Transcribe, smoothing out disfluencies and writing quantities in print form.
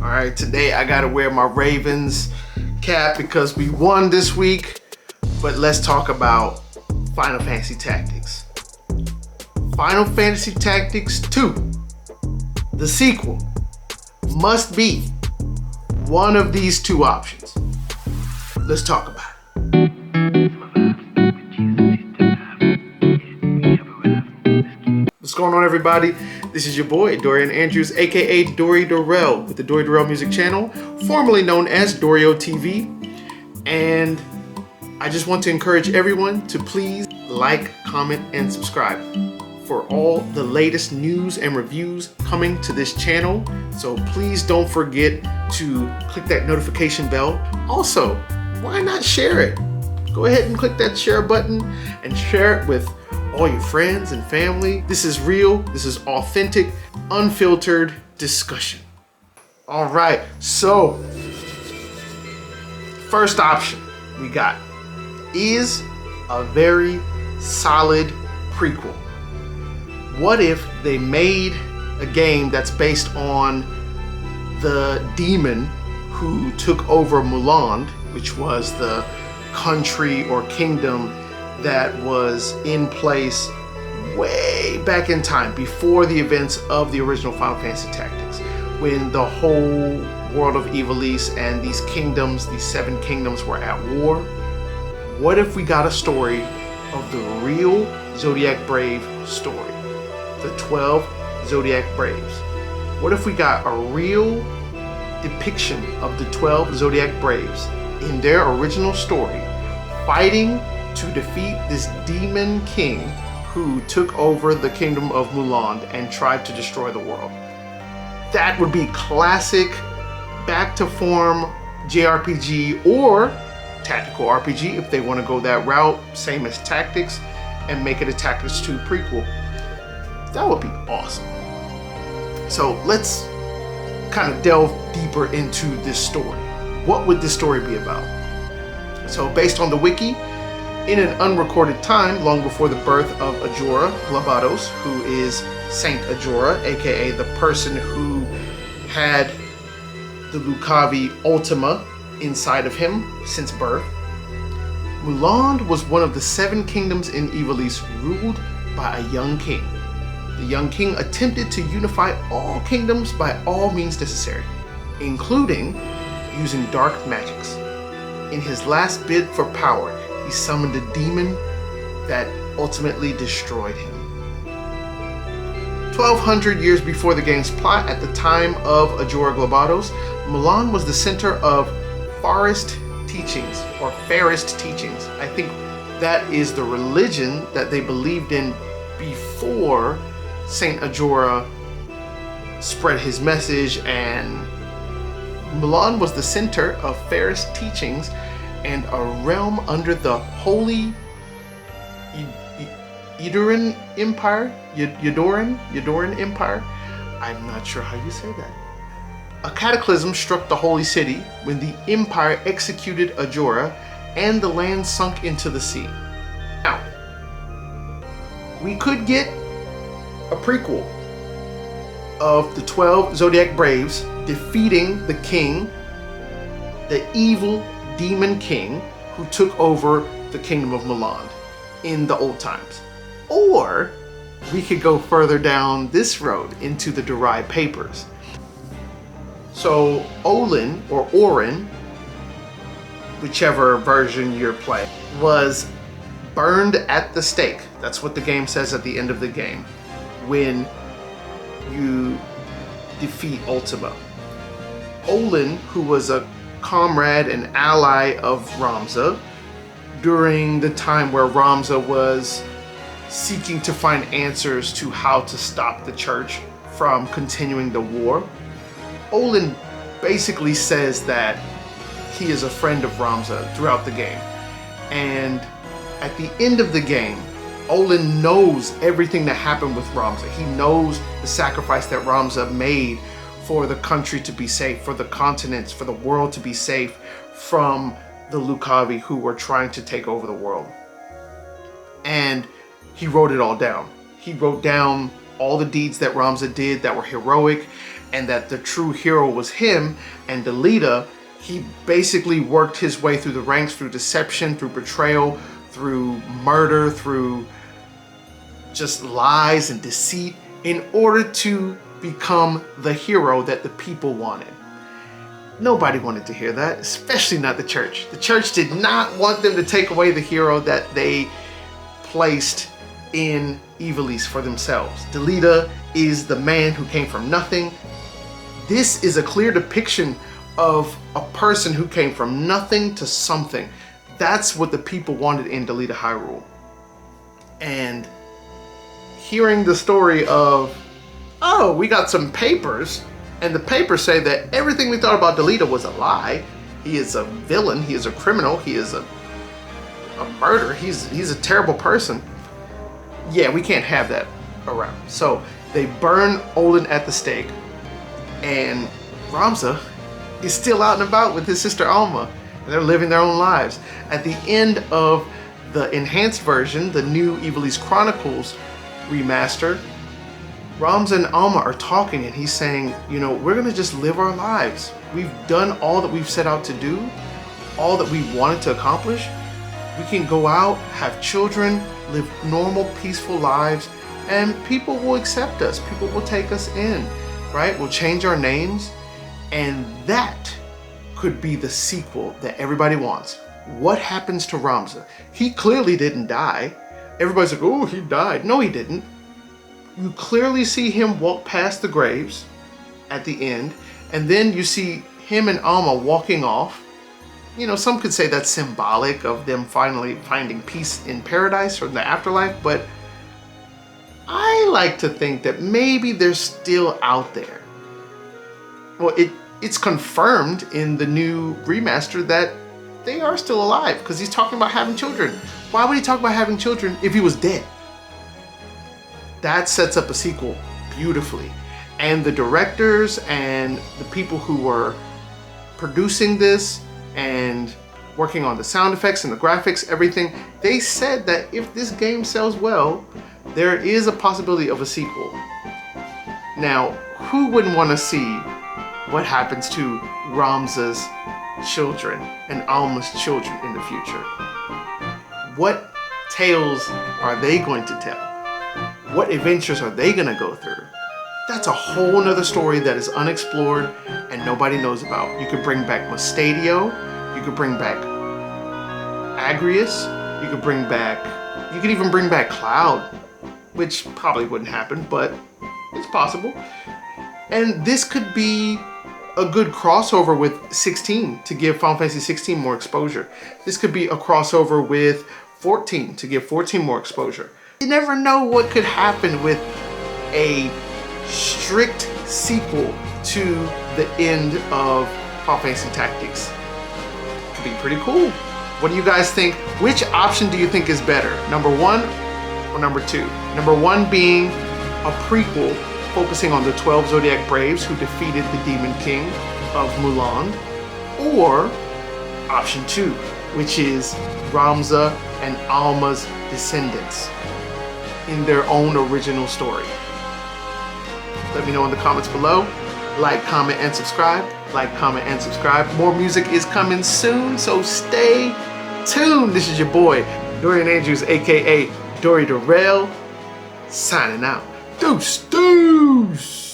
All right, today I gotta wear my Ravens cap because we won this week, but let's talk about Final Fantasy Tactics. Final Fantasy Tactics 2, the sequel, must be one of these two options. Let's talk about it. What's going on, everybody? This is your boy, Dorian Andrews, aka Dory Dorell, with the Dory Dorell Music Channel, formerly known as Dorio TV. And I just want to encourage everyone to please like, comment, and subscribe for all the latest news and reviews coming to this channel. So please don't forget to click that notification bell. Also, why not share it? Go ahead and click that share button and share it with all your friends and family. This is real, this is authentic, unfiltered discussion. All right, so first option we got is a very solid prequel. What if they made a game that's based on the demon who took over Mullonde, which was the country or kingdom that was in place way back in time, before the events of the original Final Fantasy Tactics, when the whole world of Ivalice and these kingdoms, these 7 kingdoms, were at war. What if we got a story of the real Zodiac Brave story? The 12 Zodiac Braves. What if we got a real depiction of the 12 Zodiac Braves in their original story, fighting to defeat this demon king who took over the Kingdom of Mullonde and tried to destroy the world? That would be classic, back to form JRPG or tactical RPG if they want to go that route, same as Tactics, and make it a Tactics 2 prequel. That would be awesome. So let's kind of delve deeper into this story. What would this story be about? So based on the wiki, in an unrecorded time, long before the birth of Ajora Glabados, who is Saint Ajora, aka the person who had the Lucavi Ultima inside of him since birth, Mullonde was one of the 7 kingdoms in Ivalice ruled by a young king. The young king attempted to unify all kingdoms by all means necessary, including using dark magics. In his last bid for power, he summoned a demon that ultimately destroyed him. 1200 years before the game's plot, at the time of Ajora Glabados, Mullonde was the center of Forest teachings, or Fairest teachings. I think that is the religion that they believed in before Saint Ajora spread his message, and Mullonde was the center of Fairest teachings and a realm under the Holy Edoran Empire? Edoran Empire? I'm not sure how you say that. A cataclysm struck the Holy City when the Empire executed Ajora and the land sunk into the sea. Now, we could get a prequel of the 12 Zodiac Braves defeating the king, the evil demon king who took over the Kingdom of Mullonde in the old times. Or we could go further down this road into the Durai papers. So Olin, or Orin, whichever version you're playing, was burned at the stake. That's what the game says at the end of the game, when you defeat Ultima. Olin, who was a comrade and ally of Ramza during the time where Ramza was seeking to find answers to how to stop the church from continuing the war. Olin basically says that he is a friend of Ramza throughout the game. And at the end of the game, Olin knows everything that happened with Ramza. He knows the sacrifice that Ramza made for the country to be safe, for the continents, for the world to be safe from the Lucavi who were trying to take over the world. And he wrote it all down. He wrote down all the deeds that Ramza did that were heroic, and that the true hero was him. And Delita, he basically worked his way through the ranks, through deception, through betrayal, through murder, through just lies and deceit, in order to become the hero that the people wanted. Nobody wanted to hear that, especially not the church. The church did not want them to take away the hero that they placed in Ivalice for themselves. Delita is the man who came from nothing. This is a clear depiction of a person who came from nothing to something. That's what the people wanted in Delita Hyrule. And hearing the story of, oh, we got some papers, and the papers say that everything we thought about Delita was a lie. He is a villain, he is a criminal, he is a murderer, he's a terrible person. Yeah, we can't have that around. So they burn Olin at the stake, and Ramza is still out and about with his sister Alma, and they're living their own lives. At the end of the enhanced version, the new Ivalice Chronicles remaster, Ramza and Alma are talking, and he's saying, you know, we're gonna just live our lives. We've done all that we've set out to do, all that we wanted to accomplish. We can go out, have children, live normal, peaceful lives, and people will accept us. People will take us in, right? We'll change our names, and that could be the sequel that everybody wants. What happens to Ramza? He clearly didn't die. Everybody's like, oh, he died. No, he didn't. You clearly see him walk past the graves at the end, and then you see him and Alma walking off. You know, some could say that's symbolic of them finally finding peace in paradise or in the afterlife, but I like to think that maybe they're still out there. Well, it's confirmed in the new remaster that they are still alive, because he's talking about having children. Why would he talk about having children if he was dead? That sets up a sequel beautifully. And the directors and the people who were producing this and working on the sound effects and the graphics, everything, they said that if this game sells well, there is a possibility of a sequel. Now, who wouldn't want to see what happens to Ramza's children and Alma's children in the future? What tales are they going to tell? What adventures are they gonna go through? That's a whole nother story that is unexplored and nobody knows about. You could bring back Mustadio, you could bring back Agrius, you could even bring back Cloud, which probably wouldn't happen, but it's possible. And this could be a good crossover with 16 to give Final Fantasy 16 more exposure. This could be a crossover with 14 to give 14 more exposure. You never know what could happen with a strict sequel to the end of Final Fantasy Tactics. Could be pretty cool. What do you guys think? Which option do you think is better? Number 1 or number 2? Number 1 being a prequel focusing on the 12 Zodiac Braves who defeated the Demon King of Mullonde. Or option 2, which is Ramza and Alma's descendants in their own original story. Let me know in the comments below. Like, comment, and subscribe. Like, comment, and subscribe. More music is coming soon, so stay tuned. This is your boy, Dorian Andrews, aka Dory Darrell, signing out. Deuce, deuce!